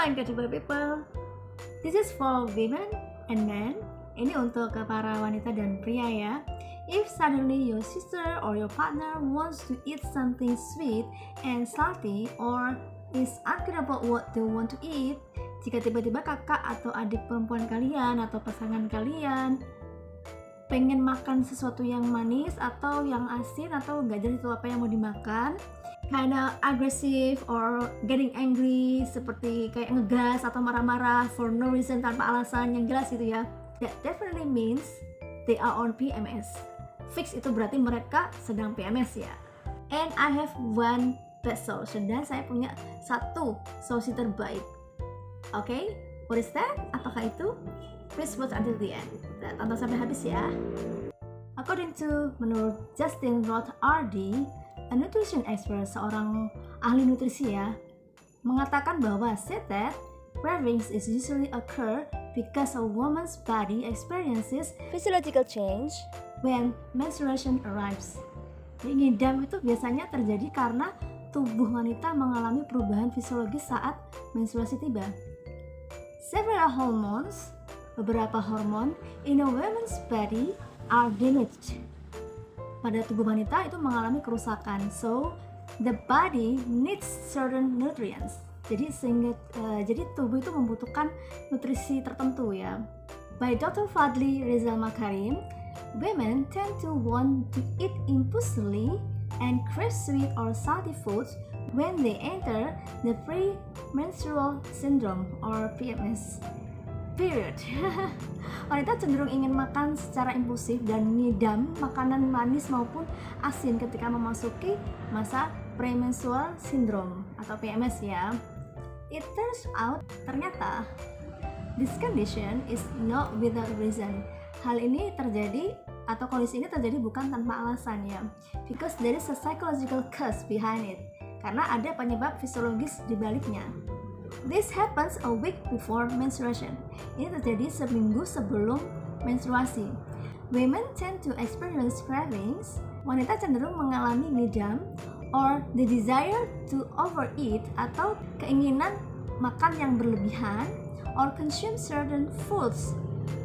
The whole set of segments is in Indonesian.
incredible people. This is for women and men. Ini untuk para wanita dan pria ya. If suddenly your sister or your partner wants to eat something sweet and salty or is unclear about what they want to eat, jika tiba-tiba kakak atau adik perempuan kalian atau pasangan kalian pengen makan sesuatu yang manis atau yang asin atau nggak jelas itu apa yang mau dimakan, kinda aggressive or getting angry, seperti kayak ngegas atau marah-marah for no reason, tanpa alasan yang jelas gitu ya, that definitely means they are on PMS. Fix itu berarti mereka sedang PMS ya. And I have one best solution, dan saya punya satu solusi terbaik. Okay, what is that? Apakah itu? Please watch until the end. Tonton sampai habis ya. According to menurut Justin Roth RD, a nutrition expert, seorang ahli nutrisi ya, mengatakan bahwa said that cravings is usually occur because a woman's body experiences physiological change when menstruation arrives. Jadi ngidam itu biasanya terjadi karena tubuh wanita mengalami perubahan fisiologis saat menstruasi tiba. Several hormones, beberapa hormon in a woman's body are damaged. Pada tubuh wanita itu mengalami kerusakan, so the body needs certain nutrients. Jadi tubuh itu membutuhkan nutrisi tertentu ya. By Dr. Fadli Rizal Makarim, women tend to want to eat impulsively and crave sweet or salty foods when they enter the premenstrual syndrome or PMS period. Wanita cenderung ingin makan secara impulsif dan ngidam makanan manis maupun asin ketika memasuki masa premenstrual syndrome atau PMS ya. It turns out, ternyata this condition is not without reason. Hal ini terjadi atau kondisi ini terjadi bukan tanpa alasan ya. Because there is a psychological cause behind it. Karena ada penyebab fisiologis di baliknya. This happens a week before menstruation. Ini terjadi seminggu sebelum menstruasi. Women tend to experience cravings. Wanita cenderung mengalami ngidam or the desire to overeat atau keinginan makan yang berlebihan or consume certain foods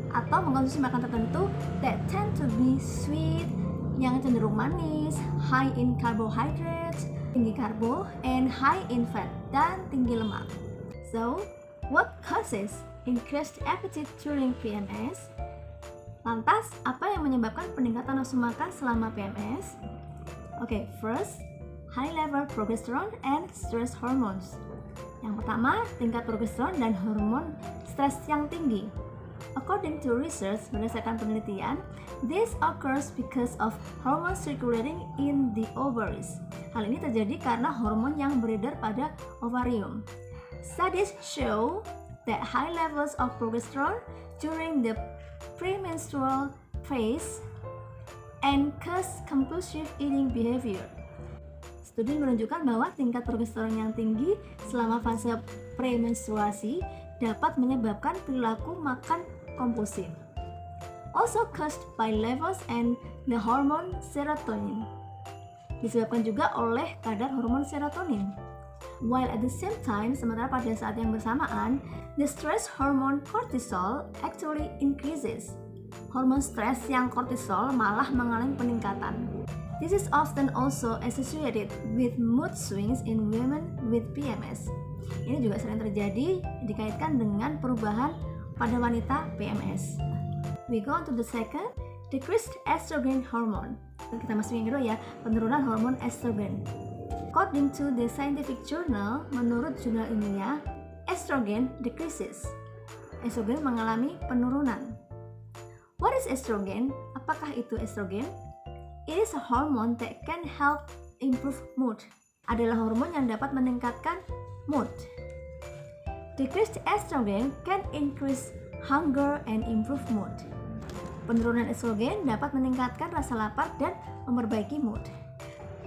atau mengkonsumsi makan tertentu that tend to be sweet, yang cenderung manis, high in carbohydrates, tinggi karbo, and high in fat, dan tinggi lemak. So, what causes increased appetite during PMS? Lantas, apa yang menyebabkan peningkatan nafsu makan selama PMS? Okay, first, high level progesterone and stress hormones. Yang pertama, tingkat progesteron dan hormon stres yang tinggi. According to research, berdasarkan penelitian, this occurs because of hormones circulating in the ovaries. Hal ini terjadi karena hormon yang beredar pada ovarium. Studies show that high levels of progesterone during the premenstrual phase and cause compulsive eating behavior. Studi menunjukkan bahwa tingkat progesteron yang tinggi selama fase premenstruasi dapat menyebabkan perilaku makan kompulsif. Also caused by levels and the hormone serotonin. Disebabkan juga oleh kadar hormon serotonin. While at the same time, sementara pada saat yang bersamaan, the stress hormone cortisol actually increases. Hormon stres yang kortisol malah mengalami peningkatan. This is often also associated with mood swings in women with PMS. Ini juga sering terjadi dikaitkan dengan perubahan pada wanita PMS. We go on to the second, decreased estrogen hormone. Kita masukin dulu ya, penurunan hormon estrogen. According to the scientific journal, menurut jurnal ilmiah, estrogen decreases. Estrogen mengalami penurunan. What is estrogen? Apakah itu estrogen? It is a hormone that can help improve mood. Adalah hormon yang dapat meningkatkan mood. Decreased estrogen can increase hunger and improve mood. Penurunan estrogen dapat meningkatkan rasa lapar dan memperbaiki mood.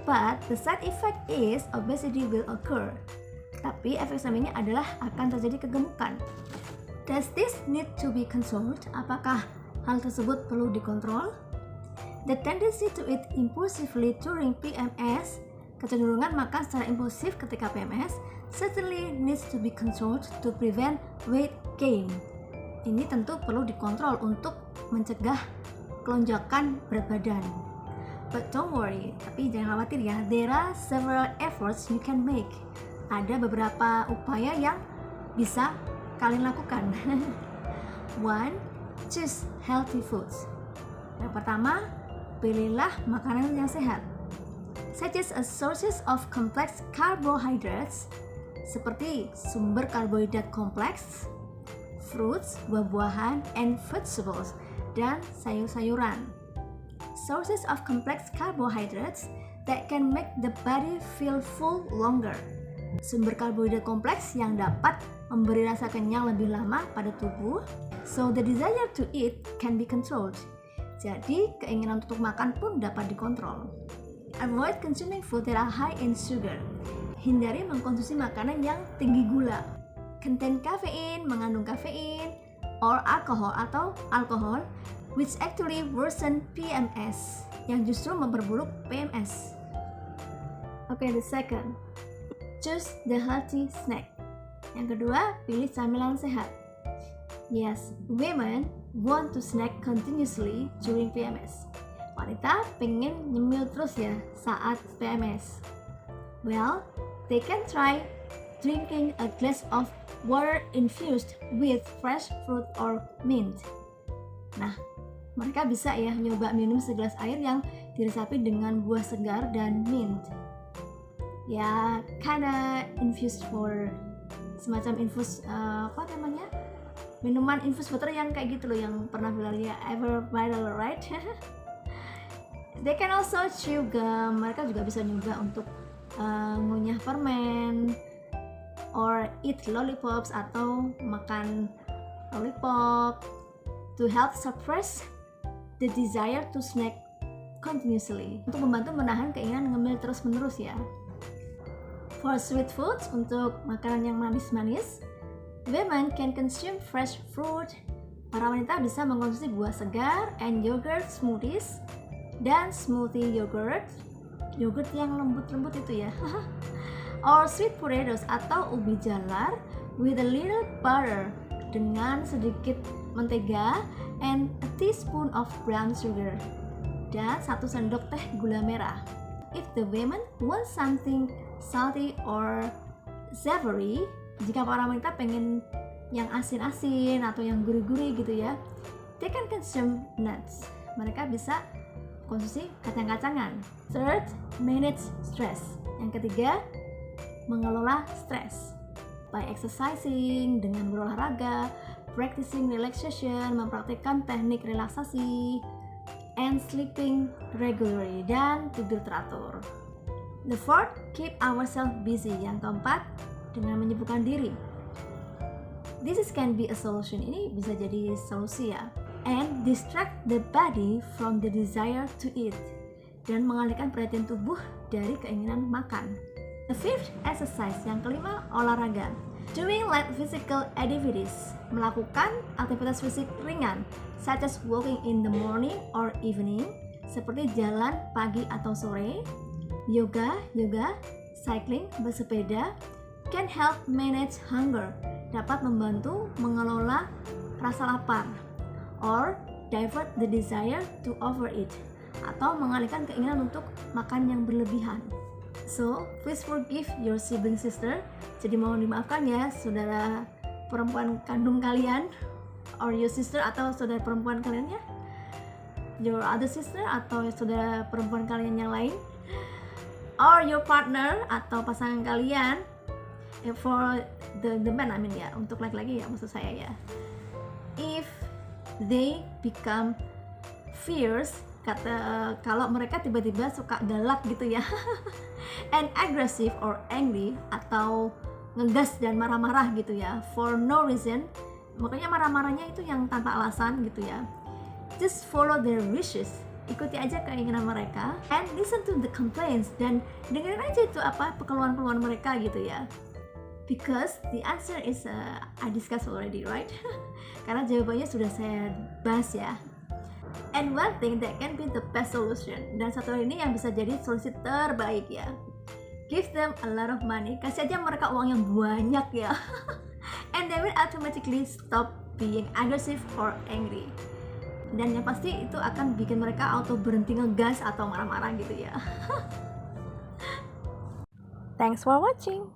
But the side effect is obesity will occur. Tapi efek sampingnya adalah akan terjadi kegemukan. Does this need to be controlled? Apakah hal tersebut perlu dikontrol? The tendency to eat impulsively during PMS Kecenderungan makan secara impulsif ketika PMS certainly needs to be controlled to prevent weight gain. Ini tentu perlu dikontrol untuk mencegah kelonjakan berat badan. But don't worry, tapi jangan khawatir ya, there are several efforts you can make. Ada beberapa upaya yang bisa kalian lakukan. One, choose healthy foods. Yang pertama, pilihlah makanan yang sehat. Such as sources of complex carbohydrates, seperti sumber karbohidrat kompleks, fruits, buah-buahan, and vegetables, dan sayur-sayuran. Sources of complex carbohydrates that can make the body feel full longer. Sumber karbohidrat kompleks yang dapat memberi rasa kenyang lebih lama pada tubuh, so the desire to eat can be controlled. Jadi, keinginan untuk makan pun dapat dikontrol. Avoid consuming food that are high in sugar. Hindari mengkonsumsi makanan yang tinggi gula. Contain kafein, mengandung kafein, or alcohol atau alkohol, which actually worsen PMS, yang justru memperburuk PMS. Okay, the second, choose the healthy snack. Yang kedua, pilih camilan sehat. Yes, women want to snack continuously during PMS. Wanita pengen nyemil terus ya saat PMS. Well, they can try drinking a glass of water infused with fresh fruit or mint. Nah, mereka bisa ya nyoba minum segelas air yang diresapi dengan buah segar dan mint. Ya, kinda infused for semacam infus minuman infus water yang kayak gitu loh, yang pernah bilang ya ever viral, right? They can also chew gum. Mereka juga bisa nyoba untuk ngunyah permen, or eat lollipops atau makan lollipop to help suppress the desire to snack continuously, untuk membantu menahan keinginan ngemil terus-menerus ya. For sweet foods, untuk makanan yang manis-manis, women can consume fresh fruit. Para wanita bisa mengkonsumsi buah segar and yogurt smoothies dan smoothie yogurt yang lembut-lembut itu ya. Or sweet potatoes atau ubi jalar with a little butter, dengan sedikit mentega and a teaspoon of brown sugar, dan 1 sendok teh gula merah. If the women want something salty or savory, jika para wanita pengen yang asin-asin atau yang gurih-gurih gitu ya, they can consume nuts. Mereka bisa konsumsi kacang-kacangan. Third, manage stress. Yang ketiga, mengelola stres by exercising, dengan berolahraga, practicing relaxation, mempraktikkan teknik relaksasi, and sleeping regularly, dan tidur teratur. The fourth, keep ourselves busy. Yang keempat, dengan menyibukkan diri. This can be a solution. Ini bisa jadi solusi ya. And distract the body from the desire to eat, dan mengalihkan perhatian tubuh dari keinginan makan. The fifth, exercise. Yang kelima, olahraga. Doing light physical activities, melakukan aktivitas fisik ringan, such as walking in the morning or evening, seperti jalan pagi atau sore. Yoga, cycling, bersepeda, can help manage hunger, dapat membantu mengelola rasa lapar. Or divert the desire to overeat, atau mengalihkan keinginan untuk makan yang berlebihan. So, please forgive your sibling sister. Jadi mohon dimaafkan ya saudara perempuan kandung kalian, or your sister atau saudara perempuan kalian ya, your other sister atau saudara perempuan kalian yang lain, or your partner atau pasangan kalian. For the man, I mean ya, untuk laki-laki ya maksud saya ya. If they become fierce, kalau mereka tiba-tiba suka galak gitu ya, and aggressive or angry, atau ngegas dan marah-marah gitu ya, for no reason, makanya marah-marahnya itu yang tanpa alasan gitu ya. Just follow their wishes, ikuti aja keinginan mereka, and listen to the complaints, dan dengerin aja itu apa keluhan-keluhan mereka gitu ya. Because the answer is I discussed already, right? Karena jawabannya sudah saya bahas ya. And one thing that can be the best solution, dan satu hal ini yang bisa jadi solusi terbaik ya. Give them a lot of money, kasih aja mereka uang yang banyak ya. And they will automatically stop being aggressive or angry. Dan yang pasti itu akan bikin mereka auto berhenti ngegas atau marah-marah gitu ya. Thanks for watching.